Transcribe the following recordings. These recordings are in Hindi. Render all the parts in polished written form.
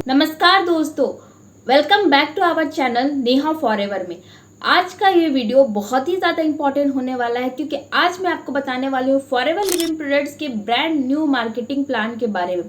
नमस्कार दोस्तों, welcome back to our channel Neha forever में। आज का ये वीडियो बहुत ही ज़्यादा इंपॉर्टेंट होने वाला है क्योंकि आज मैं आपको बताने वाली हूँ फॉरएवर लिविंग प्रोडक्ट्स के ब्रांड न्यू मार्केटिंग प्लान के बारे में।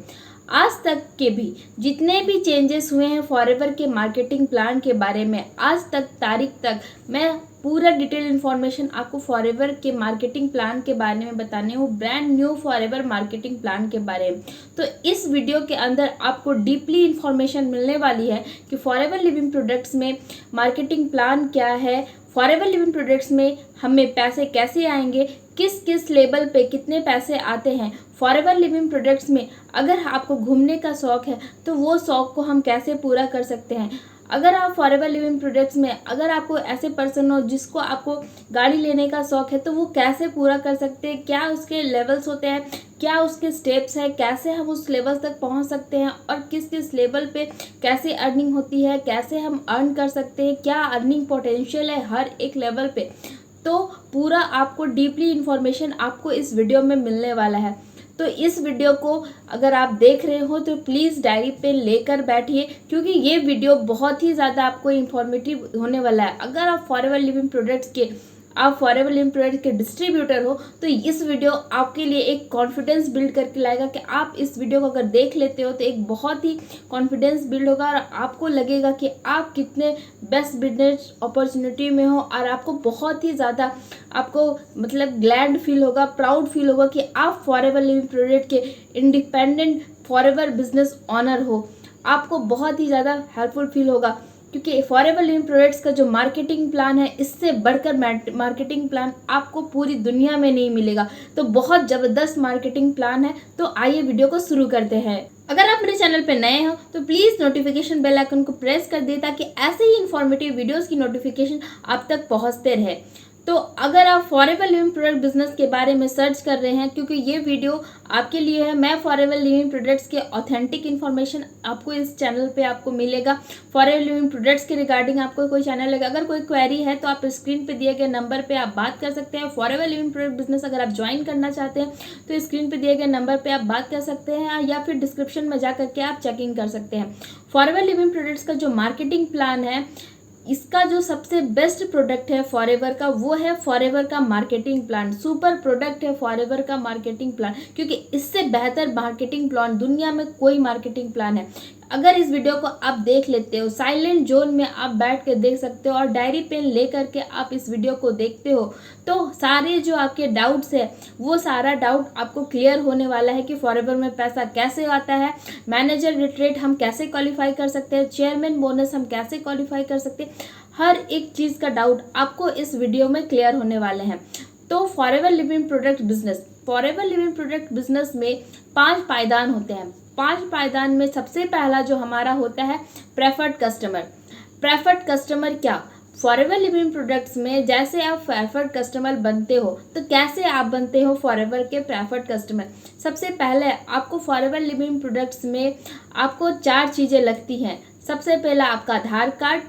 आज तक के भी जितने भी चेंजेस हुए हैं फॉरएवर के मार्केटिंग प्लान के बारे में, आज तक तारीख तक मैं पूरा डिटेल इन्फॉर्मेशन आपको फॉरएवर के मार्केटिंग प्लान के बारे में बताने हूँ, brand new forever marketing plan के बारे में। तो इस वीडियो के अंदर आपको डीपली इन्फॉर्मेशन मिलने वाली है कि फॉरएवर लिविंग प्रोडक्ट्स में मार्केटिंग प्लान क्या है, फॉरएवर लिविंग प्रोडक्ट्स में हमें पैसे कैसे आएंगे, किस किस लेवल पे कितने पैसे आते हैं। फॉरएवर लिविंग प्रोडक्ट्स में अगर आपको घूमने का शौक़ है तो वो शौक़ को हम कैसे पूरा कर सकते हैं। अगर आप फॉरएवर लिविंग प्रोडक्ट्स में अगर आपको ऐसे पर्सन हो जिसको आपको गाड़ी लेने का शौक़ है तो वो कैसे पूरा कर सकते हैं, क्या उसके लेवल्स होते हैं, क्या उसके स्टेप्स हैं, कैसे हम उस लेवल तक पहुंच सकते हैं और किस किस लेवल पे कैसे अर्निंग होती है, कैसे हम अर्न कर सकते हैं, क्या अर्निंग पोटेंशियल है हर एक लेवल पे। तो पूरा आपको डीपली इन्फॉर्मेशन आपको इस वीडियो में मिलने वाला है। तो इस वीडियो को अगर आप देख रहे हो तो प्लीज़ डायरी पे लेकर बैठिए क्योंकि ये वीडियो बहुत ही ज़्यादा आपको इन्फॉर्मेटिव होने वाला है। अगर आप फॉरएवर लिविंग प्रोडक्ट्स के डिस्ट्रीब्यूटर हो तो इस वीडियो आपके लिए एक कॉन्फिडेंस बिल्ड करके लाएगा कि आप इस वीडियो को अगर देख लेते हो तो एक बहुत ही कॉन्फिडेंस बिल्ड होगा और आपको लगेगा कि आप कितने बेस्ट बिजनेस अपॉर्चुनिटी में हो और आपको बहुत ही ज़्यादा आपको ग्लैड फील होगा, प्राउड फील होगा कि आप फॉरएवर लिविंग प्रोडक्ट के इंडिपेंडेंट फॉरएवर बिजनेस ऑनर हो। आपको बहुत ही ज़्यादा हेल्पफुल फील होगा क्योंकि फॉरएवर लिविंग प्रोडक्ट्स का जो मार्केटिंग प्लान है इससे बढ़कर मार्केटिंग प्लान आपको पूरी दुनिया में नहीं मिलेगा। तो बहुत ज़बरदस्त मार्केटिंग प्लान है। तो आइए वीडियो को शुरू करते हैं। अगर आप मेरे चैनल पे नए हो तो प्लीज़ नोटिफिकेशन बेल आइकन को प्रेस कर दे ताकि ऐसे ही इन्फॉर्मेटिव वीडियोज़ की नोटिफिकेशन आप तक पहुँचते रहे। तो अगर आप फॉरएवर लिविंग प्रोडक्ट बिजनेस के बारे में सर्च कर रहे हैं क्योंकि ये वीडियो आपके लिए है, मैं फॉरएवर लिविंग प्रोडक्ट्स के ऑथेंटिक इन्फॉर्मेशन आपको इस चैनल पे आपको मिलेगा। फॉरएवर लिविंग प्रोडक्ट्स के रिगार्डिंग आपको कोई चैनल लगा, अगर कोई क्वेरी है तो आप स्क्रीन पे दिए गए नंबर पे आप बात कर सकते हैं। फॉरएवर लिविंग प्रोडक्ट बिजनेस अगर आप ज्वाइन करना चाहते हैं तो स्क्रीन पर दिए गए नंबर पर आप बात कर सकते हैं या फिर डिस्क्रिप्शन में जा करके आप चेकिंग कर सकते हैं। फॉरएवर लिविंग प्रोडक्ट्स का जो मार्केटिंग प्लान है, इसका जो सबसे बेस्ट प्रोडक्ट है फॉरएवर का वो है फॉरएवर का मार्केटिंग प्लान। सुपर प्रोडक्ट है फॉरएवर का मार्केटिंग प्लान क्योंकि इससे बेहतर मार्केटिंग प्लान दुनिया में कोई मार्केटिंग प्लान है। अगर इस वीडियो को आप देख लेते हो, साइलेंट जोन में आप बैठ के देख सकते हो और डायरी पेन ले करके आप इस वीडियो को देखते हो तो सारे जो आपके डाउट्स है वो सारा डाउट आपको क्लियर होने वाला है कि फॉरएवर में पैसा कैसे आता है, मैनेजर रिट्रीट हम कैसे क्वालिफाई कर सकते हैं, चेयरमैन बोनस हम कैसे क्वालिफाई कर सकते हैं। हर एक चीज़ का डाउट आपको इस वीडियो में क्लियर होने वाले हैं। तो फॉरएवर लिविंग प्रोडक्ट बिजनेस में 5 पायदान होते हैं। 5 पायदान में सबसे पहला जो हमारा होता है प्रेफर्ड कस्टमर। प्रेफर्ड कस्टमर क्या, फॉरएवर लिविंग प्रोडक्ट्स में जैसे आप प्रेफर्ड कस्टमर बनते हो तो कैसे आप बनते हो फॉरएवर के प्रेफर्ड कस्टमर। सबसे पहले आपको फॉरएवर लिविंग प्रोडक्ट्स में आपको 4 चीज़ें लगती हैं। सबसे पहला आपका Aadhaar card,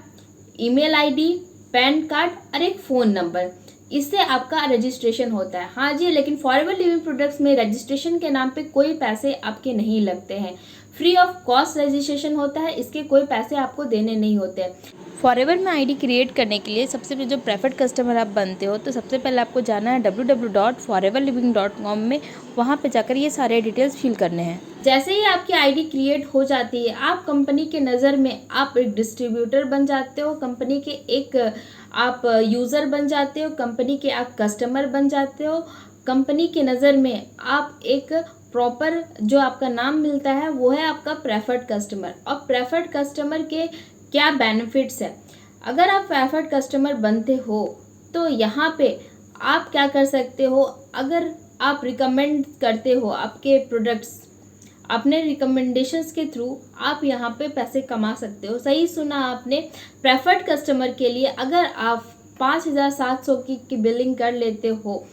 email ID, PAN card और एक फ़ोन नंबर, इससे आपका रजिस्ट्रेशन होता है। हाँ जी, लेकिन फॉरएवर लिविंग प्रोडक्ट्स में रजिस्ट्रेशन के नाम पे कोई पैसे आपके नहीं लगते हैं, फ्री ऑफ कॉस्ट रजिस्ट्रेशन होता है, इसके कोई पैसे आपको देने नहीं होते हैं। फॉरएवर में आईडी क्रिएट करने के लिए सबसे पहले जो प्रेफर्ड कस्टमर आप बनते हो तो सबसे पहले आपको जाना है www.foreverliving.com में, वहाँ पे जाकर ये सारे डिटेल्स फिल करने हैं। जैसे ही आपकी आईडी क्रिएट हो जाती है आप कंपनी के नज़र में आप एक डिस्ट्रीब्यूटर बन जाते हो, कंपनी के एक आप यूज़र बन जाते हो, कंपनी के आप कस्टमर बन जाते हो। कंपनी के नज़र में आप एक प्रॉपर जो आपका नाम मिलता है वो है आपका प्रेफर्ड कस्टमर। और प्रेफर्ड कस्टमर के क्या बेनिफिट्स है, अगर आप प्रेफर्ड कस्टमर बनते हो तो यहाँ पे आप क्या कर सकते हो, अगर आप रिकमेंड करते हो आपके प्रोडक्ट्स अपने रिकमेंडेशंस के थ्रू आप यहाँ पे पैसे कमा सकते हो। सही सुना आपने, प्रेफर्ड कस्टमर के लिए अगर आप 5,700 की बिलिंग कर लेते हो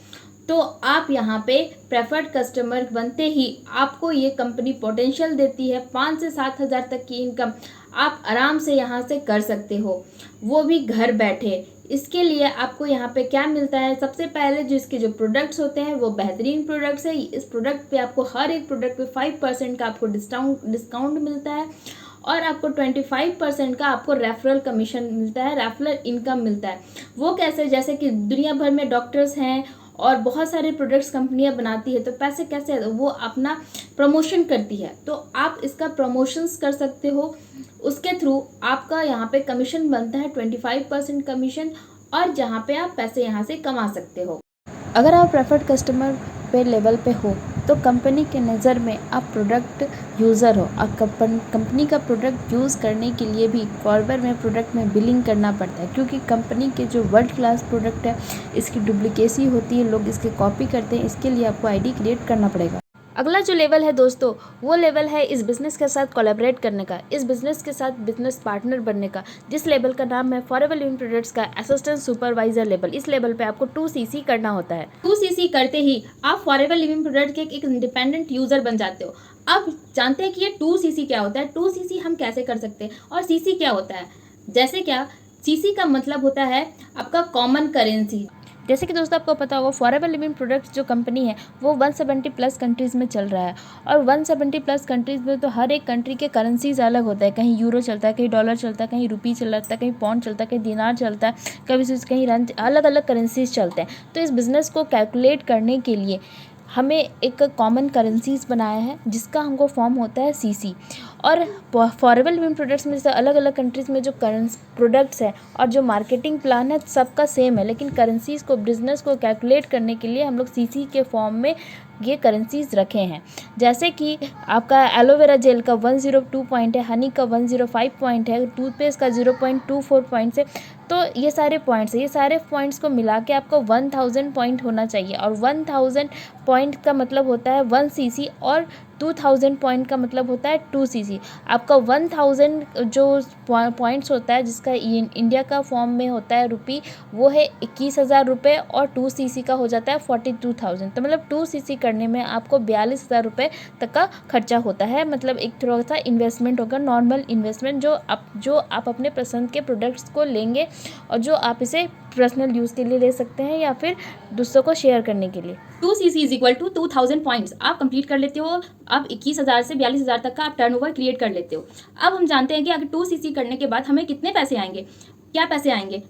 तो आप यहाँ पे प्रेफर्ड कस्टमर बनते ही आपको ये कंपनी पोटेंशियल देती है 5 से 7 हज़ार तक की इनकम आप आराम से यहाँ से कर सकते हो, वो भी घर बैठे। इसके लिए आपको यहाँ पे क्या मिलता है, सबसे पहले जो इसके जो प्रोडक्ट्स होते हैं वो बेहतरीन प्रोडक्ट्स है। इस प्रोडक्ट पे आपको हर एक प्रोडक्ट पे 5% का आपको डिस्काउंट मिलता है और आपको 25% का आपको रेफरल कमीशन मिलता है, रेफरल इनकम मिलता है। वो कैसे, जैसे कि दुनिया भर में डॉक्टर्स हैं और बहुत सारे प्रोडक्ट्स कंपनियां बनाती है, तो पैसे कैसे, वो अपना प्रमोशन करती है, तो आप इसका प्रमोशंस कर सकते हो, उसके थ्रू आपका यहाँ पे कमीशन बनता है 25% कमीशन, और जहाँ पे आप पैसे यहाँ से कमा सकते हो। अगर आप प्रेफर्ड कस्टमर पे लेवल पे हो तो कंपनी के नज़र में आप प्रोडक्ट यूज़र हो, और कंपनी का प्रोडक्ट यूज़ करने के लिए भी फॉरवर्ड में प्रोडक्ट में बिलिंग करना पड़ता है, क्योंकि कंपनी के जो वर्ल्ड क्लास प्रोडक्ट है इसकी डुप्लीकेसी होती है, लोग इसके कॉपी करते हैं, इसके लिए आपको आईडी क्रिएट करना पड़ेगा। अगला जो लेवल है दोस्तों, वो लेवल है इस बिज़नेस के साथ कोलैबोरेट करने का, इस बिज़नेस के साथ बिज़नेस पार्टनर बनने का, जिस लेवल का नाम है फॉरएवर लिविंग प्रोडक्ट्स का असिस्टेंट सुपरवाइजर लेवल। इस लेवल पे आपको 2cc करना होता है। 2cc करते ही आप फॉरएवर लिविंग प्रोडक्ट के एक इंडिपेंडेंट यूज़र बन जाते हो। अब जानते हैं कि ये 2cc क्या होता है, 2cc हम कैसे कर सकते हैं, और cc क्या होता है। जैसे क्या, cc का मतलब होता है आपका कॉमन करेंसी। जैसे कि दोस्तों आपको पता होगा फॉरएवर लिविंग प्रोडक्ट्स जो कंपनी है वो 170 प्लस कंट्रीज़ में चल रहा है, और 170 प्लस कंट्रीज़ में तो हर एक कंट्री के करेंसीज अलग होता है, कहीं यूरो चलता है, कहीं डॉलर चलता है, कहीं रुपी चलता है, कहीं पौंड चलता है, कहीं दिनार चलता है, कहीं रंज, अलग अलग करेंसीज चलते हैं। तो इस बिज़नेस को कैलकुलेट करने के लिए हमें एक कॉमन करेंसीज बनाया है जिसका हमको फॉर्म होता है सीसी। और फॉरएवर लिविंग प्रोडक्ट्स में जैसे अलग अलग कंट्रीज़ में जो प्रोडक्ट्स हैं और जो मार्केटिंग प्लान है सबका सेम है, लेकिन करेंसीज़ को, बिजनेस को कैलकुलेट करने के लिए हम लोग सीसी के फॉर्म में ये करेंसीज रखे हैं। जैसे कि आपका एलोवेरा जेल का 102 पॉइंट है, हनी का 105 पॉइंट है, टूथपेस्ट का 0.24 पॉइंट्स है। तो ये सारे पॉइंट्स है, ये सारे पॉइंट्स को मिला के आपको 1000 पॉइंट होना चाहिए, और 1000 पॉइंट का मतलब होता है 1cc, और 2000 पॉइंट का मतलब होता है 2cc। आपका 1000 जो पॉइंट्स होता है जिसका इंडिया का फॉर्म में होता है रुपी, वो है 21,000 रुपये, और 2cc का हो जाता है 42,000। तो मतलब 2cc करने में आपको 42,000 रुपये तक का खर्चा होता है। मतलब एक थोड़ा सा इन्वेस्टमेंट होगा, नॉर्मल इन्वेस्टमेंट, जो आप अपने पसंद के प्रोडक्ट्स को लेंगे और जो आप इसे पर्सनल यूज़ के लिए ले सकते हैं या फिर दूसरों को शेयर करने के लिए। 2cc is equal to 2000 points आप कंप्लीट कर लेते हो। अब 21,000 से 42,000 तक का आप टर्नओवर क्रिएट कर लेते हो। अब हम जानते हैं कि अगर 2cc करने के बाद हमें कितने पैसे आएंगे, क्या पैसे आएंगे।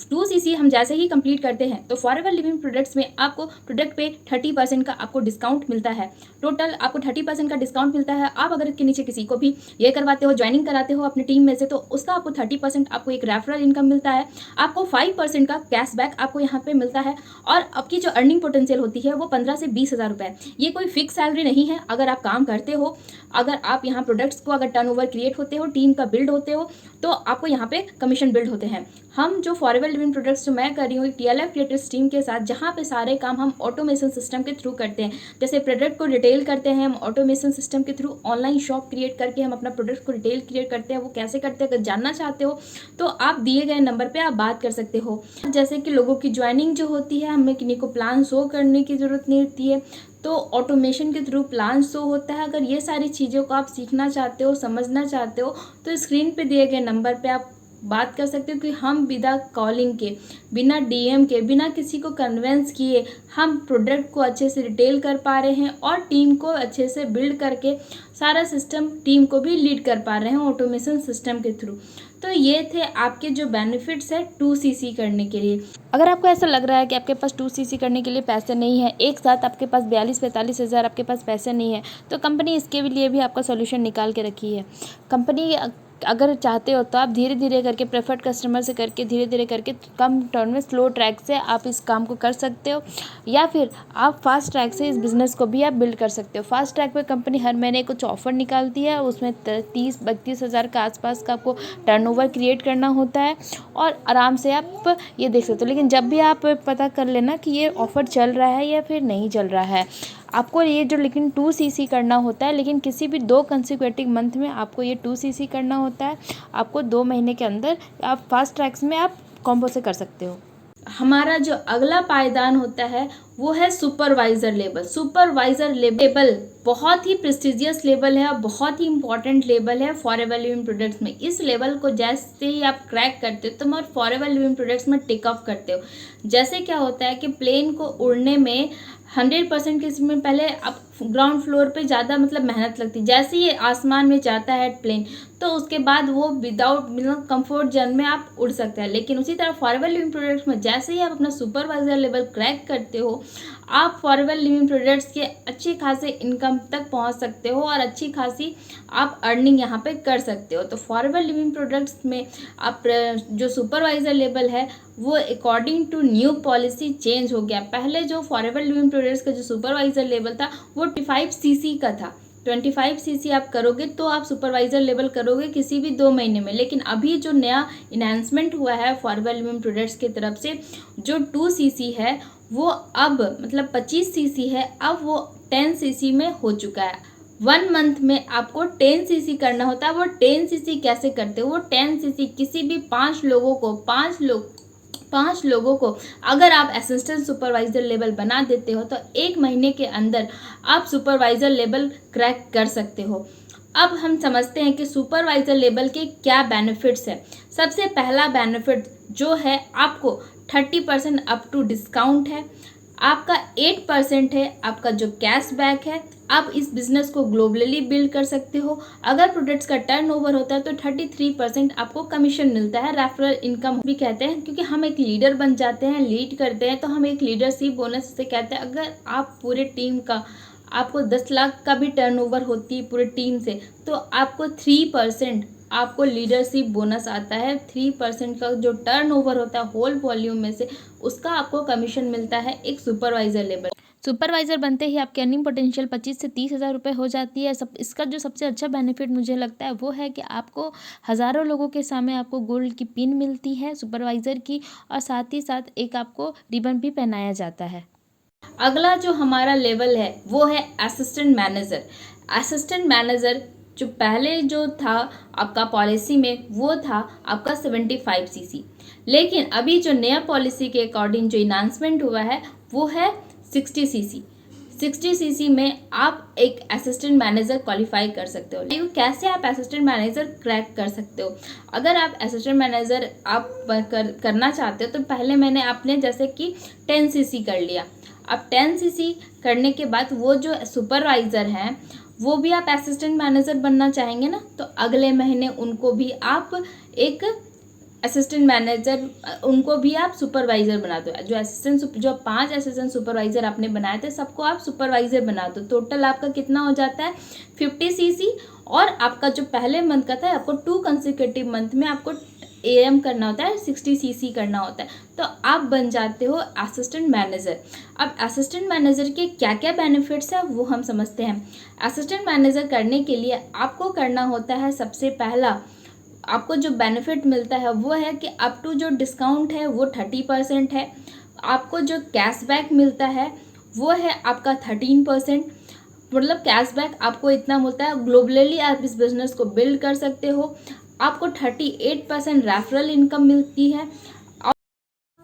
2cc हम जैसे ही कंप्लीट करते हैं तो फॉरएवर लिविंग प्रोडक्ट्स में आपको प्रोडक्ट पे 30% का आपको डिस्काउंट मिलता है। टोटल आपको 30% का डिस्काउंट मिलता है। आप अगर इसके नीचे किसी को भी ये करवाते हो, ज्वाइनिंग कराते हो अपनी टीम में से, तो उसका आपको 30% आपको एक रेफरल इनकम मिलता है। आपको 5% का कैशबैक आपको यहाँ पे मिलता है, और आपकी जो अर्निंग पोटेंशियल होती है वो 15 से 20,000 रुपये। ये कोई फिक्स सैलरी नहीं है। अगर आप काम करते हो, अगर आप यहाँ प्रोडक्ट्स को अगर टर्नओवर क्रिएट होते हो, टीम का बिल्ड होते हो, तो आपको यहाँ पे कमीशन बिल्ड होते हैं। हम जो फॉरएवर लिविंग प्रोडक्ट्स जो मैं कर रही हूँ TLF क्रिएटर्स टीम के साथ, जहाँ पे सारे काम हम ऑटोमेशन सिस्टम के थ्रू करते हैं। जैसे प्रोडक्ट को रिटेल करते हैं हम ऑटोमेशन सिस्टम के थ्रू, ऑनलाइन शॉप क्रिएट करके हम अपना प्रोडक्ट को रिटेल क्रिएट करते हैं। वो कैसे करते हैं अगर जानना चाहते हो तो आप दिए गए नंबर पर आप बात कर सकते हो। जैसे कि लोगों की ज्वाइनिंग जो होती है, हमें किन्हीं को प्लान शो करने की ज़रूरत नहीं होती है, तो ऑटोमेशन के थ्रू प्लान शो होता है। अगर ये सारी चीज़ों को आप सीखना चाहते हो, समझना चाहते हो, तो स्क्रीन पे दिए गए नंबर पे आप बात कर सकते हो कि हम बिना कॉलिंग के, बिना DM के, बिना किसी को कन्वेंस किए हम प्रोडक्ट को अच्छे से रिटेल कर पा रहे हैं और टीम को अच्छे से बिल्ड करके सारा सिस्टम टीम को भी लीड कर पा रहे हैं ऑटोमेशन सिस्टम के थ्रू। तो ये थे आपके जो बेनिफिट्स है 2cc करने के लिए। अगर आपको ऐसा लग रहा है कि आपके पास 2cc करने के लिए पैसे नहीं है, एक साथ आपके पास 42-45 हज़ार आपके पास पैसे नहीं है, तो कंपनी इसके लिए भी आपका सोल्यूशन निकाल के रखी है। कंपनी अगर चाहते हो तो आप धीरे धीरे करके प्रेफर्ड कस्टमर से करके धीरे धीरे करके कम टर्न में स्लो ट्रैक से आप इस काम को कर सकते हो, या फिर आप फास्ट ट्रैक से इस बिज़नेस को भी आप बिल्ड कर सकते हो। फास्ट ट्रैक पे कंपनी हर महीने कुछ ऑफ़र निकालती है, उसमें 30-32 हज़ार का आसपास का आपको टर्नओवर क्रिएट करना होता है और आराम से आप ये देख सकते हो। लेकिन जब भी आप पता कर लेना कि ये ऑफ़र चल रहा है या फिर नहीं चल रहा है। आपको ये जो लेकिन 2cc करना होता है, लेकिन किसी भी 2 कंसेक्यूटिव मंथ में आपको ये 2cc करना होता है। आपको 2 महीने के अंदर आप फास्ट ट्रैक्स में आप कॉम्बो से कर सकते हो। हमारा जो अगला पायदान होता है वो है सुपरवाइज़र लेवल। सुपरवाइज़र लेवल बहुत ही प्रेस्टिजियस लेवल है और बहुत ही इंपॉर्टेंट लेवल है फॉरएवर लिविंग प्रोडक्ट्स में। इस लेवल को जैसे ही आप क्रैक करते हो तुम और फॉरएवर लिविंग प्रोडक्ट्स में टेक ऑफ करते हो। जैसे क्या होता है कि प्लेन को उड़ने में 100% किसी में पहले आप ग्राउंड फ्लोर पे ज़्यादा मतलब मेहनत लगती, जैसे ही आसमान में जाता है प्लेन तो उसके बाद वो विदाउट मतलब कंफर्ट जोन में आप उड़ सकते हैं। लेकिन उसी तरह फॉरएवर लिविंग प्रोडक्ट्स में जैसे ही आप अपना सुपरवाइजर लेवल क्रैक करते हो, आप फॉरएवर लिविंग प्रोडक्ट्स के अच्छी खासे इनकम तक पहुंच सकते हो और अच्छी खासी आप अर्निंग यहाँ पे कर सकते हो। तो फॉरएवर लिविंग प्रोडक्ट्स में आप जो सुपरवाइजर लेवल है वो according to new policy change हो गया। पहले जो फॉरएवर लिविंग प्रोडक्ट्स का जो सुपरवाइजर लेवल था वो 25 सीसी का था। 25 सीसी आप करोगे तो आप सुपरवाइजर लेवल करोगे किसी भी 2 महीने में। लेकिन अभी जो नया इन्हांसमेंट हुआ है फॉरएवर लिविंग प्रोडक्ट्स की तरफ से, जो 2 सीसी है वो अब मतलब 25 सीसी है, अब वो 10 सीसी में हो चुका है। 1 मंथ में आपको 10 सीसी करना होता है। वो 10 सीसी कैसे करते हो? वो 10 सीसी किसी भी 5 लोगों को अगर आप असिस्टेंट सुपरवाइजर लेवल बना देते हो तो 1 महीने के अंदर आप सुपरवाइजर लेवल क्रैक कर सकते हो। अब हम समझते हैं कि सुपरवाइजर लेवल के क्या बेनिफिट्स हैं। सबसे पहला बेनिफिट जो है, आपको 30% अप टू डिस्काउंट है, आपका 8% है आपका जो कैशबैक है। आप इस बिज़नेस को ग्लोबली बिल्ड कर सकते हो। अगर प्रोडक्ट्स का टर्नओवर होता है तो 33% आपको कमीशन मिलता है। रेफरल इनकम भी कहते हैं, क्योंकि हम एक लीडर बन जाते हैं, लीड करते हैं तो हम एक लीडरशिप बोनस से कहते हैं। अगर आप पूरे टीम का आपको 10 लाख का भी टर्नओवर होती है पूरे टीम से, तो आपको 3% आपको लीडरशिप बोनस आता है। 3% का जो टर्नओवर होता है होल वॉल्यूम में से, उसका आपको कमीशन मिलता है एक सुपरवाइजर लेवल। सुपरवाइजर बनते ही आपकी अर्निंग पोटेंशियल 25 से 30 हज़ार रुपये हो जाती है। इसका जो सबसे अच्छा बेनिफिट मुझे लगता है वो है कि आपको हज़ारों लोगों के सामने आपको गोल्ड की पिन मिलती है सुपरवाइज़र की, और साथ ही साथ एक आपको रिबन भी पहनाया जाता है। अगला जो हमारा लेवल है वो है असिस्टेंट मैनेजर। असिस्टेंट मैनेजर जो पहले जो था आपका पॉलिसी में वो था आपका 75 सीसी, लेकिन अभी जो नया पॉलिसी के अकॉर्डिंग जो इन्हांसमेंट हुआ है वो है 60 सीसी। 60 सीसी में आप एक असिस्टेंट मैनेजर क्वालिफाई कर सकते हो। लेकिन कैसे आप असिस्टेंट मैनेजर क्रैक कर सकते हो? अगर आप असिस्टेंट मैनेजर आप करना चाहते हो तो पहले मैंने आपने जैसे कि 10 सीसी कर लिया। अब 10 सीसी करने के बाद वो जो सुपरवाइज़र हैं वो भी आप असिस्टेंट मैनेजर बनना चाहेंगे ना, तो अगले महीने उनको भी आप एक असिस्टेंट मैनेजर, उनको भी आप सुपरवाइज़र बना दो। जो 5 असिस्टेंट सुपरवाइज़र आपने बनाए थे सबको आप सुपरवाइज़र बना दो। टोटल आपका कितना हो जाता है 50 सीसी, और आपका जो पहले मंथ का था आपको 2 कंसेक्यूटिव मंथ में आपको AM करना होता है, 60 सीसी करना होता है, तो आप बन जाते हो असिस्टेंट मैनेजर। अब असिस्टेंट मैनेजर के क्या क्या बेनिफिट्स हैं वो हम समझते हैं। असिस्टेंट मैनेजर करने के लिए आपको करना होता है, सबसे पहला आपको जो बेनिफिट मिलता है वो है कि अप टू जो डिस्काउंट है वो 30% है। आपको जो कैशबैक मिलता है वो है आपका 13%। मतलब कैशबैक आपको इतना मिलता है, ग्लोबली आप इस बिज़नेस को बिल्ड कर सकते हो। आपको 38% रेफरल इनकम मिलती है।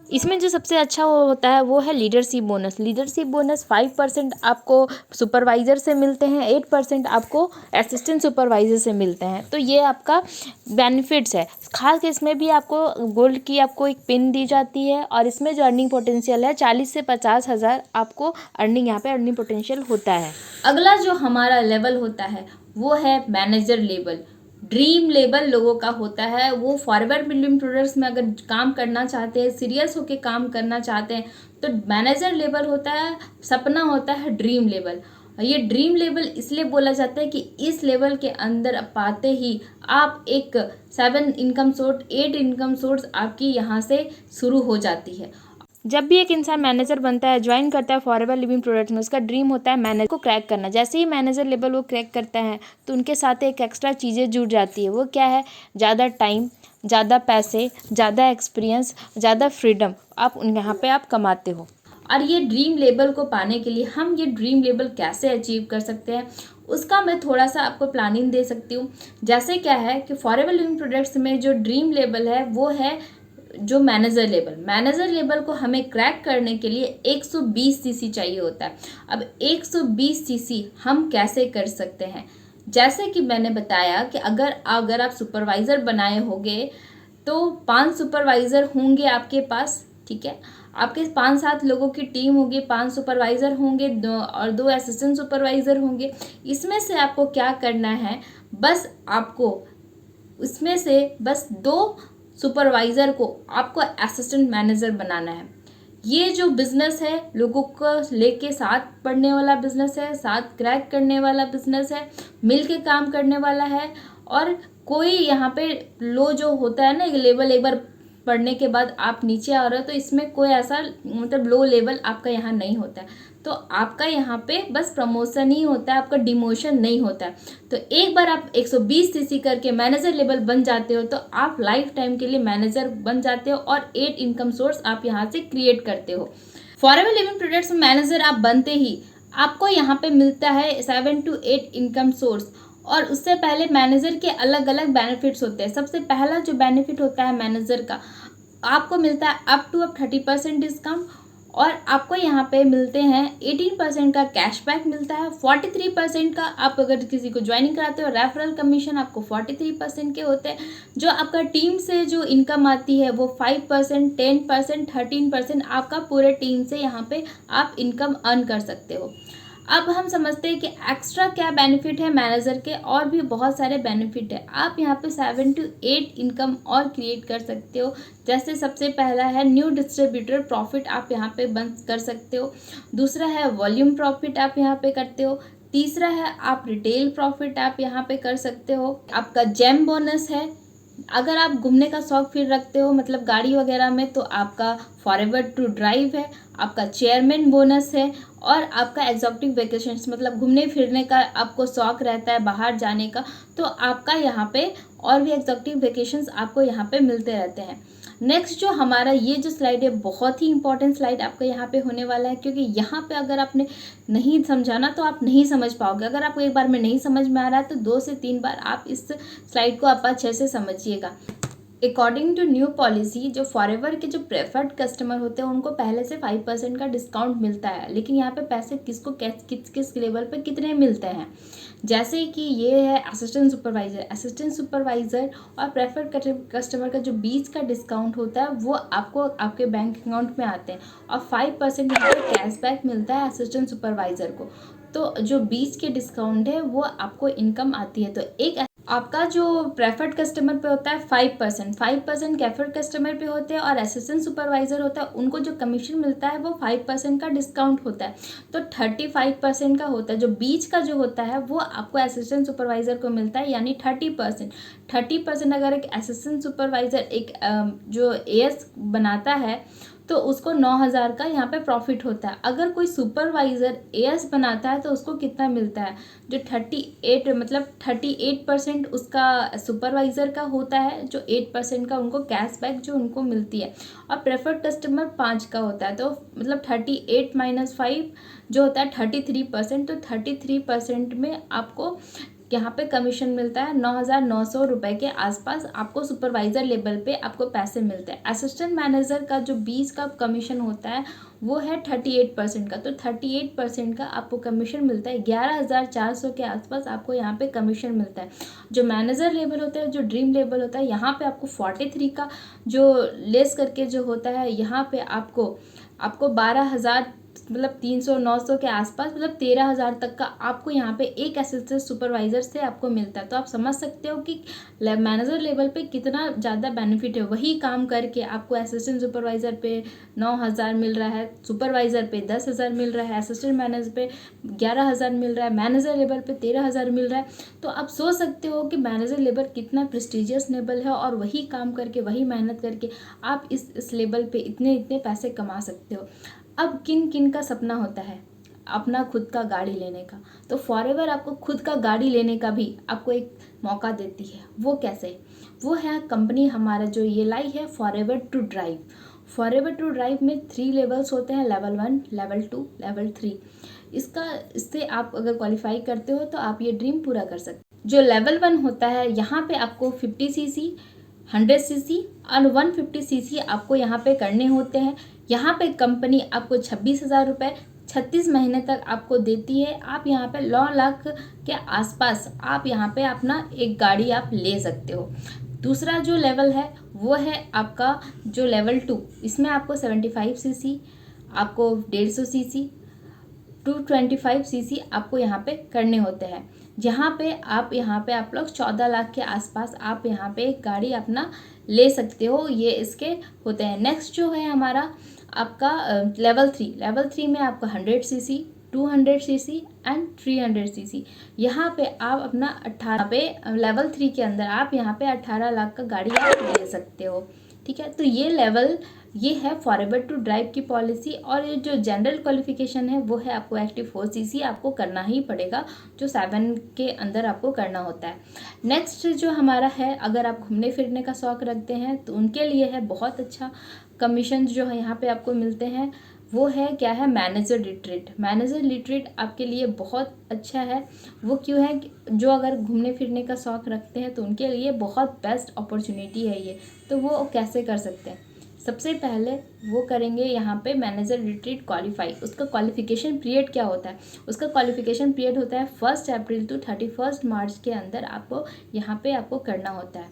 इसमें जो सबसे अच्छा वो होता है वो है लीडरशिप बोनस। लीडरशिप बोनस 5% आपको सुपरवाइज़र से मिलते हैं, 8% आपको असिस्टेंट सुपरवाइज़र से मिलते हैं। तो ये आपका बेनिफिट्स है। खास इसमें भी आपको गोल्ड की आपको एक पिन दी जाती है, और इसमें जो अर्निंग पोटेंशियल है 40 से 50 हज़ार आपको अर्निंग यहाँ पे अर्निंग पोटेंशियल होता है। अगला जो हमारा लेवल होता है वो है मैनेजर लेवल। ड्रीम लेवल लोगों का होता है। वो फॉरएवर लिविंग प्रोडक्ट्स में अगर काम करना चाहते हैं, सीरियस होकर काम करना चाहते हैं, तो मैनेजर लेवल होता है, सपना होता है ड्रीम लेवल। ये ड्रीम लेवल इसलिए बोला जाता है कि इस लेवल के अंदर पाते ही आप एक 7 इनकम सोर्स 8 इनकम सोर्स आपकी यहाँ से शुरू हो जाती है। जब भी एक इंसान मैनेजर बनता है, ज्वाइन करता है फॉरएवर लिविंग प्रोडक्ट्स में, उसका ड्रीम होता है मैनेजर को क्रैक करना। जैसे ही मैनेजर लेवल वो क्रैक करता है तो उनके साथ एक एक्स्ट्रा चीज़ें जुड़ जाती है। वो क्या है? ज़्यादा टाइम, ज़्यादा पैसे, ज़्यादा एक्सपीरियंस, ज़्यादा फ्रीडम आप यहाँ पे आप कमाते हो। और ये ड्रीम लेवल को पाने के लिए हम ये ड्रीम लेवल कैसे अचीव कर सकते हैं उसका मैं थोड़ा सा आपको प्लानिंग दे सकती हूँ। जैसे क्या है कि फॉरएवर लिविंग प्रोडक्ट्स में जो ड्रीम लेवल है वो है जो मैनेजर लेवल को हमें क्रैक करने के लिए 120 सीसी चाहिए होता है। अब 120 सीसी हम कैसे कर सकते हैं? जैसे कि मैंने बताया कि अगर आप सुपरवाइज़र बनाए होंगे तो 5 सुपरवाइज़र होंगे आपके पास, ठीक है। आपके 5-7 लोगों की टीम होगी, 5 सुपरवाइज़र होंगे, 2 असिस्टेंट सुपरवाइज़र होंगे। इसमें से आपको क्या करना है, बस आपको इसमें से बस 2 सुपरवाइज़र को आपको असिस्टेंट मैनेजर बनाना है। ये जो बिज़नेस है लोगों को लेके साथ बढ़ने वाला बिज़नेस है, साथ क्रैक करने वाला बिज़नेस है, मिल के काम करने वाला है। और कोई यहाँ पे लो जो होता है ना, एक लेवल एक बार पढ़ने के बाद आप नीचे आ रहे हो, तो इसमें कोई ऐसा मतलब लो लेवल आपका यहाँ नहीं होता है। तो आपका यहाँ पे बस प्रमोशन ही होता है, आपका डिमोशन नहीं होता है। तो एक बार आप 120 सीसी करके मैनेजर लेवल बन जाते हो तो आप लाइफ टाइम के लिए मैनेजर बन जाते हो और 8 इनकम सोर्स आप यहाँ से क्रिएट करते हो। फॉरएवर लिविंग प्रोडक्ट्स में मैनेजर आप बनते ही आपको यहाँ पे मिलता है 7 to 8 इनकम सोर्स। और उससे पहले मैनेजर के अलग अलग बेनिफिट्स होते हैं। सबसे पहला जो बेनिफिट होता है मैनेजर का, आपको मिलता है अप 30% डिस्काउंट। और आपको यहाँ पे मिलते हैं 18% का कैशबैक मिलता है, 43% का आप अगर किसी को ज्वाइनिंग कराते हो रेफरल कमीशन आपको 43% के होते हैं। जो आपका टीम से जो इनकम आती है वो 5%, 10%, 13% आपका पूरे टीम से यहाँ पे आप इनकम अर्न कर सकते हो। अब हम समझते हैं कि एक्स्ट्रा क्या बेनिफिट है मैनेजर के। और भी बहुत सारे बेनिफिट है। आप यहाँ पे 7 to 8 इनकम और क्रिएट कर सकते हो। जैसे सबसे पहला है न्यू डिस्ट्रीब्यूटर प्रॉफिट, आप यहाँ पे बंद कर सकते हो। दूसरा है वॉल्यूम प्रॉफिट, आप यहाँ पे करते हो। तीसरा है आप रिटेल प्रॉफिट आप यहाँ पे कर सकते हो। आपका जेम बोनस है, अगर आप घूमने का शौक फिर रखते हो मतलब गाड़ी वगैरह में, तो आपका फॉरएवर टू ड्राइव है। आपका चेयरमैन बोनस है। और आपका एग्जॉटिक वेकेशंस मतलब घूमने फिरने का आपको शौक रहता है बाहर जाने का, तो आपका यहाँ पे और भी एग्जॉटिक वेकेशंस आपको यहाँ पे मिलते रहते हैं। नेक्स्ट जो हमारा ये जो स्लाइड है बहुत ही इंपॉर्टेंट स्लाइड आपका यहाँ पे होने वाला है, क्योंकि यहाँ पे अगर आपने नहीं समझाना तो आप नहीं समझ पाओगे। अगर आपको एक बार में नहीं समझ में आ रहा है तो 2 से 3 बार आप इस स्लाइड को आप अच्छे से समझिएगा। अकॉर्डिंग टू न्यू पॉलिसी, जो फॉरएवर के जो प्रेफर्ड कस्टमर होते हैं उनको पहले से 5% का डिस्काउंट मिलता है। लेकिन यहाँ पे पैसे किसको किस किस लेवल पे कितने मिलते हैं, जैसे कि ये है असिस्टेंट सुपरवाइज़र और प्रेफर्ड कस्टमर का जो बीच का डिस्काउंट होता है वो आपको आपके बैंक अकाउंट में आते हैं। और 5% यहाँ पे कैशबैक मिलता है असिस्टेंट सुपरवाइज़र को। तो जो बीच के डिस्काउंट है वो आपको इनकम आती है। तो एक आपका जो प्रेफर्ड कस्टमर पे होता है 5% प्रेफर्ड कस्टमर पे होते हैं। और असिस्टेंट सुपरवाइज़र होता है, उनको जो कमीशन मिलता है वो 5% का डिस्काउंट होता है। तो 35% का होता है। जो बीच का जो होता है वो आपको असिस्टेंट सुपरवाइज़र को मिलता है, यानी 30%। अगर एक असिस्टेंट सुपरवाइज़र एक जो एएस बनाता है तो उसको 9,000 का यहाँ पे प्रॉफिट होता है। अगर कोई सुपरवाइज़र एएस बनाता है तो उसको कितना मिलता है, जो 38% उसका सुपरवाइज़र का होता है, जो 8% का उनको कैशबैक जो उनको मिलती है। और प्रेफर्ड कस्टमर 5 का होता है, तो मतलब 38 - 5 जो होता है 33%। तो 33% में आपको यहाँ पे कमीशन मिलता है 9,900 रुपये के आसपास आपको सुपरवाइज़र लेवल पे आपको पैसे मिलते हैं। असिस्टेंट मैनेजर का जो बीच का कमीशन होता है वो है 38% का। तो 38% का आपको कमीशन मिलता है, 11,400 के आसपास आपको यहाँ पे कमीशन मिलता है। जो मैनेजर लेवल होता है, जो ड्रीम लेवल होता है, यहाँ पे आपको 43 का जो लेस करके जो होता है, यहाँ पे आपको 12,000 मतलब 300 900 के आसपास मतलब 13,000 तक का आपको यहाँ पे एक असिस्टेंट सुपरवाइज़र से आपको मिलता है। तो आप समझ सकते हो कि मैनेजर लेवल पे कितना ज़्यादा बेनिफिट है। वही काम करके आपको असिस्टेंट सुपरवाइज़र पे 9,000 मिल रहा है, सुपरवाइज़र पे 10,000 मिल रहा है, असिस्टेंट मैनेजर पे 11,000 मिल रहा है, मैनेजर लेवल पे 13,000 मिल रहा है। तो आप सोच सकते हो कि मैनेजर लेवल कितना प्रेस्टिजियस लेवल है। और वही काम करके वही मेहनत करके आप इस लेवल पे इतने पैसे कमा सकते हो। अब किन किन का सपना होता है अपना खुद का गाड़ी लेने का, तो फॉरएवर आपको खुद का गाड़ी लेने का भी आपको एक मौका देती है। वो कैसे, वो है कंपनी हमारा जो ये लाई है forever to drive. Forever to drive में 3 लेवल्स होते हैं, लेवल 1, लेवल 2, लेवल 3। इससे आप अगर क्वालिफाई करते हो तो आप ये ड्रीम पूरा कर सकते हो। जो लेवल 1 होता है यहाँ पे आपको 50 सीसी, 100 सीसी और 150 सीसी आपको यहाँ पे करने होते हैं। यहाँ पे कंपनी आपको 26,000 रुपये 36 महीने तक आपको देती है। आप यहाँ पे 9 लाख के आसपास आप यहाँ पे अपना एक गाड़ी आप ले सकते हो। दूसरा जो लेवल है वो है आपका जो लेवल 2, इसमें आपको 75 सीसी, आपको 150 सीसी, 225 सीसी आपको यहाँ पे करने होते हैं। यहाँ पे आप लोग 14 लाख के आसपास आप यहाँ पे एक गाड़ी अपना ले सकते हो, ये इसके होते हैं। नेक्स्ट जो है हमारा आपका लेवल 3 में आपका 100 सीसी, 200 सीसी एंड 300 सीसी। यहाँ पे आप अपना 18 पे लेवल 3 के अंदर आप यहाँ पे 18 लाख का गाड़ी आप ले सकते हो। ठीक है, तो ये है फॉरएवर टू ड्राइव की पॉलिसी। और ये जो जनरल क्वालिफिकेशन है वो है आपको एक्टिव 4 सीसी आपको करना ही पड़ेगा, जो 7 के अंदर आपको करना होता है। नेक्स्ट जो हमारा है, अगर आप घूमने फिरने का शौक़ रखते हैं तो उनके लिए है बहुत अच्छा कमीशन जो है यहाँ पे आपको मिलते हैं। वो है क्या है, मैनेजर रिट्रीट। मैनेजर रिट्रीट आपके लिए बहुत अच्छा है। वो क्यों है, जो अगर घूमने फिरने का शौक़ रखते हैं तो उनके लिए बहुत बेस्ट अपॉर्चुनिटी है ये। तो वो कैसे कर सकते हैं, सबसे पहले वो करेंगे यहाँ पे मैनेजर रिट्रीट क्वालिफाई। उसका क्वालिफिकेशन पीरियड क्या होता है, उसका क्वालिफिकेशन पीरियड होता है 1 अप्रैल टू 31 मार्च के अंदर आपको यहाँ पे आपको करना होता है।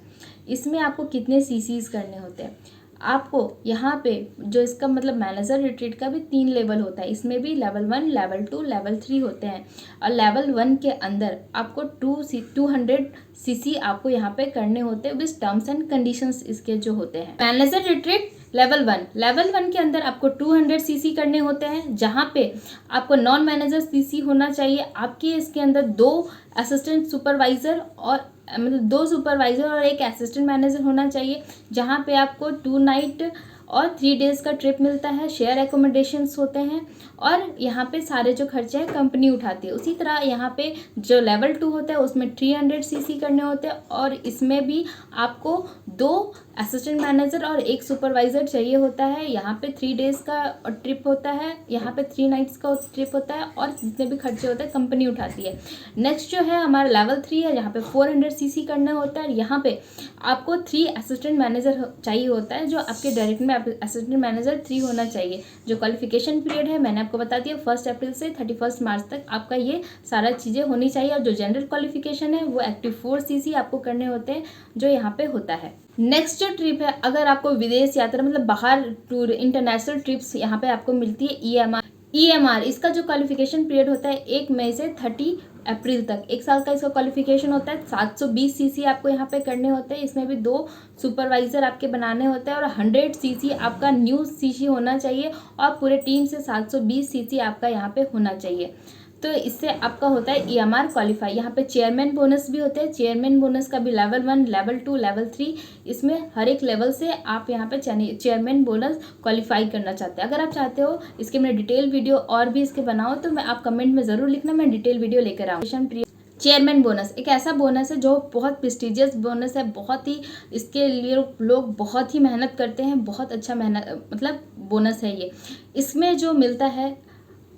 इसमें आपको कितने सीसीज करने होते हैं, आपको यहाँ पे जो इसका मतलब मैनेजर रिट्रीट का भी 3 लेवल होता है। इसमें भी लेवल 1, लेवल 2, लेवल 3 होते हैं। और लेवल 1 के अंदर आपको 200 सीसी आपको यहाँ पे करने होते हैं विद टर्म्स एंड कंडीशंस इसके जो होते हैं। मैनेजर रिट्रीट लेवल 1 के अंदर आपको 200 सीसी करने होते हैं, जहाँ पे आपको नॉन मैनेजर सीसी होना चाहिए। आपके इसके अंदर 2 असिस्टेंट सुपरवाइज़र और मतलब 2 सुपरवाइज़र और 1 असिस्टेंट मैनेजर होना चाहिए, जहाँ पे आपको 2 नाइट और 3 डेज़ का ट्रिप मिलता है। शेयर एकोमोडेशंस होते हैं और यहाँ पे सारे जो खर्चे हैं कंपनी उठाती है। उसी तरह यहाँ पे जो लेवल 2 होता है उसमें 300 सीसी करने होते हैं और इसमें भी आपको 2 असिस्टेंट मैनेजर और 1 सुपरवाइज़र चाहिए होता है। यहाँ पे 3 डेज़ का ट्रिप होता है, यहाँ पे 3 नाइट्स का ट्रिप होता है और जितने भी खर्चे होते हैं कंपनी उठाती है। नेक्स्ट जो है हमारा लेवल 3 है, यहाँ पे 400 सीसी करना होता है। यहाँ पे आपको 3 असिस्टेंट मैनेजर चाहिए होता है, जो आपके डायरेक्ट में असिस्टेंट मैनेजर 3 होना चाहिए। जो क्वालिफिकेशन पीरियड है मैंने आपको बता दिया, 1 अप्रैल से 31 मार्च तक आपका ये सारा चीज़ें होनी चाहिए। और जो जनरल क्वालिफिकेशन है वो एक्टिव 4 सीसी आपको करने होते हैं, जो यहाँ पे होता है। नेक्स्ट जो ट्रिप है, अगर आपको विदेश यात्रा मतलब बाहर टूर इंटरनेशनल ट्रिप्स यहाँ पे आपको मिलती है EMR, इसका जो क्वालिफिकेशन पीरियड होता है 1 मई से 30 अप्रैल तक, 1 साल का इसका क्वालिफिकेशन होता है। 720 सीसी आपको यहाँ पे करने होते हैं। इसमें भी 2 सुपरवाइज़र आपके बनाने होते हैं और 100 सीसी आपका न्यू सीसी होना चाहिए और पूरे टीम से 720 सीसी आपका यहाँ पे होना चाहिए। तो इससे आपका होता है EMR क्वालिफाई। यहाँ पे चेयरमैन बोनस भी होते हैं। चेयरमैन बोनस का भी लेवल 1, लेवल 2, लेवल 3, इसमें हर एक लेवल से आप यहाँ पे चेयरमैन बोनस क्वालिफाई करना चाहते हैं। अगर आप चाहते हो इसके मैं डिटेल वीडियो और भी इसके बनाओ तो आप कमेंट में ज़रूर लिखना, मैं डिटेल वीडियो लेकर आऊँ। चेयरमैन बोनस एक ऐसा बोनस है जो बहुत प्रेस्टिजियस बोनस है, बहुत ही इसके लिए लोग बहुत ही मेहनत करते हैं, बहुत अच्छा मेहनत मतलब बोनस है ये। इसमें जो मिलता है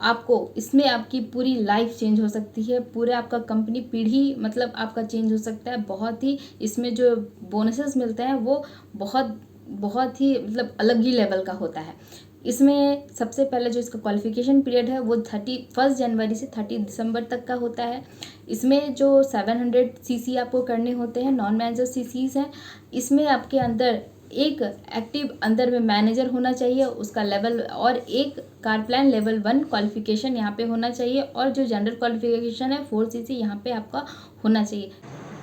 आपको, इसमें आपकी पूरी लाइफ चेंज हो सकती है, पूरे आपका कंपनी पीढ़ी मतलब आपका चेंज हो सकता है। बहुत ही इसमें जो बोनसेस मिलते हैं वो बहुत ही मतलब अलग ही लेवल का होता है। इसमें सबसे पहले जो इसका क्वालिफिकेशन पीरियड है वो 31 जनवरी से 30 दिसंबर तक का होता है। इसमें जो 700 सीसी आपको करने होते हैं, नॉन मैनेजर सीसीज हैं। इसमें आपके अंदर एक एक्टिव अंदर में मैनेजर होना चाहिए, उसका लेवल, और एक कार प्लान लेवल 1 क्वालिफिकेशन यहाँ पे होना चाहिए। और जो जनरल क्वालिफिकेशन है 4 सीसी यहाँ पे आपका होना चाहिए।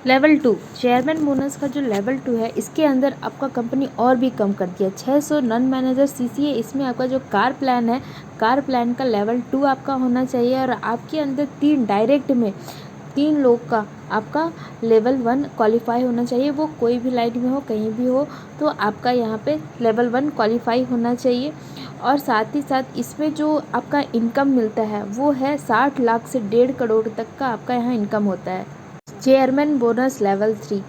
लेवल 2 चेयरमैन बोनस का जो लेवल 2 है, इसके अंदर आपका कंपनी और भी कम कर दिया, 600 नॉन मैनेजर सीसी है। इसमें आपका जो कार प्लान है, कार प्लान का लेवल 2 आपका होना चाहिए और आपके अंदर 3 डायरेक्ट में 3 लोग का आपका लेवल 1 क्वालिफाई होना चाहिए। वो कोई भी लाइन में हो, कहीं भी हो, तो आपका यहाँ पे लेवल 1 क्वालिफाई होना चाहिए। और साथ ही साथ इसमें जो आपका इनकम मिलता है वो है 60 लाख से 1.5 करोड़ तक का आपका यहाँ इनकम होता है। चेयरमैन बोनस लेवल 3,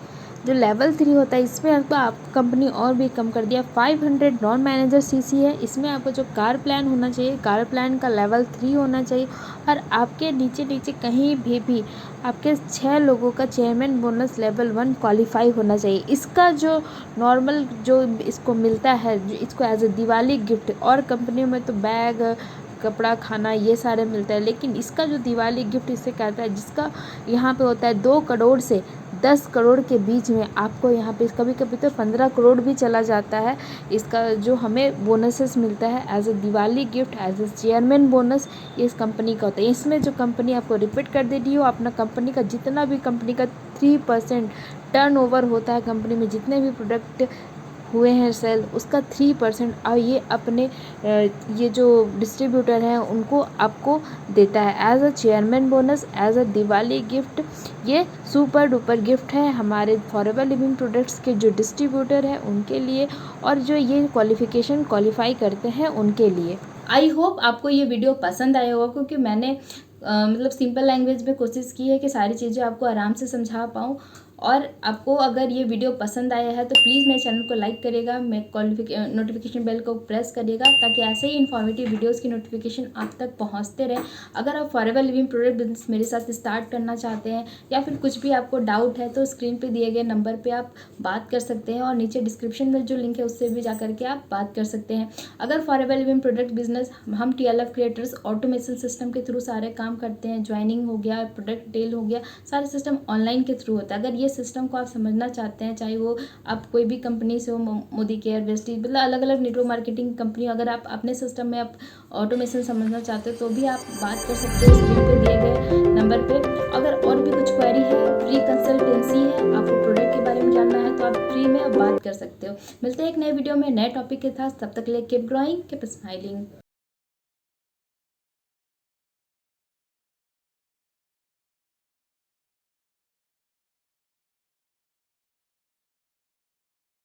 जो लेवल 3 होता है इसमें आपका आप कंपनी और भी कम कर दिया, 500 नॉन मैनेजर सीसी है। इसमें आपको जो कार प्लान होना चाहिए, कार प्लान का लेवल 3 होना चाहिए और आपके नीचे कहीं भी आपके 6 लोगों का चेयरमैन बोनस लेवल 1 क्वालिफाई होना चाहिए। इसका जो नॉर्मल जो इसको मिलता है, जो इसको एज ए दिवाली गिफ्ट, और कंपनियों में तो बैग, कपड़ा, खाना ये सारे मिलता है। लेकिन इसका जो दिवाली गिफ्ट इसे कहता है, जिसका यहाँ पे होता है 2 करोड़ से 10 करोड़ के बीच में आपको यहाँ पे कभी कभी तो 15 करोड़ भी चला जाता है। इसका जो हमें बोनसेस मिलता है as a Diwali gift, as a chairman bonus, ये इस कंपनी का होता है। इसमें जो कंपनी आपको रिपीट कर दे रही हो, अपना कंपनी का जितना भी कंपनी का 3% टर्नओवर होता है, कंपनी में जितने भी प्रोडक्ट हुए हैं सेल, उसका 3% और ये अपने ये जो डिस्ट्रीब्यूटर हैं उनको आपको देता है as a chairman bonus, as a Diwali gift. ये सुपर डुपर गिफ्ट है हमारे फॉरएवर लिविंग प्रोडक्ट्स के जो डिस्ट्रीब्यूटर हैं उनके लिए, और जो ये क्वालिफाई करते हैं उनके लिए। आई होप आपको ये वीडियो पसंद आया होगा, क्योंकि मैंने मतलब सिंपल लैंग्वेज में कोशिश की है कि सारी चीज़ें आपको आराम से समझा पाऊँ। और आपको अगर ये वीडियो पसंद आया है तो प्लीज़ मेरे चैनल को लाइक करिएगा, मेरे नोटिफिकेशन बेल को प्रेस करिएगा, ताकि ऐसे ही इन्फॉर्मेटिव वीडियोस की नोटिफिकेशन आप तक पहुंचते रहे। अगर आप फॉरएवर लिविंग प्रोडक्ट बिजनेस मेरे साथ स्टार्ट करना चाहते हैं या फिर कुछ भी आपको डाउट है, तो स्क्रीन पे दिए गए नंबर पे आप बात कर सकते हैं, और नीचे डिस्क्रिप्शन में जो लिंक है उससे भी जा करके आप बात कर सकते हैं। अगर फॉरएवर लिविंग प्रोडक्ट बिजनेस हम TLF क्रिएटर्स ऑटोमेशन सिस्टम के थ्रू सारे काम करते हैं, ज्वाइनिंग हो गया, प्रोडक्ट डिटेल हो गया, सारे सिस्टम ऑनलाइन के थ्रू होता है। अगर ये सिस्टम को आप समझना चाहते हैं, चाहे वो आप कोई भी कंपनी से हो, मोदी केयर, वेस्टीज, मतलब अलग अलग नेटवर्क मार्केटिंग कंपनी, अगर आप अपने सिस्टम में आप ऑटोमेशन समझना चाहते हो तो भी आप बात कर सकते हो स्क्रीन पे दिए गए नंबर पे। अगर और भी कुछ क्वेरी है, फ्री कंसल्टेंसी है, आपको प्रोडक्ट के बारे में जानना है, तो आप फ्री में बात कर सकते हो। मिलते हैं एक नए वीडियो में नए टॉपिक के साथ, तब तक के लिए कीप ग्रोइंग, कीप स्माइलिंग।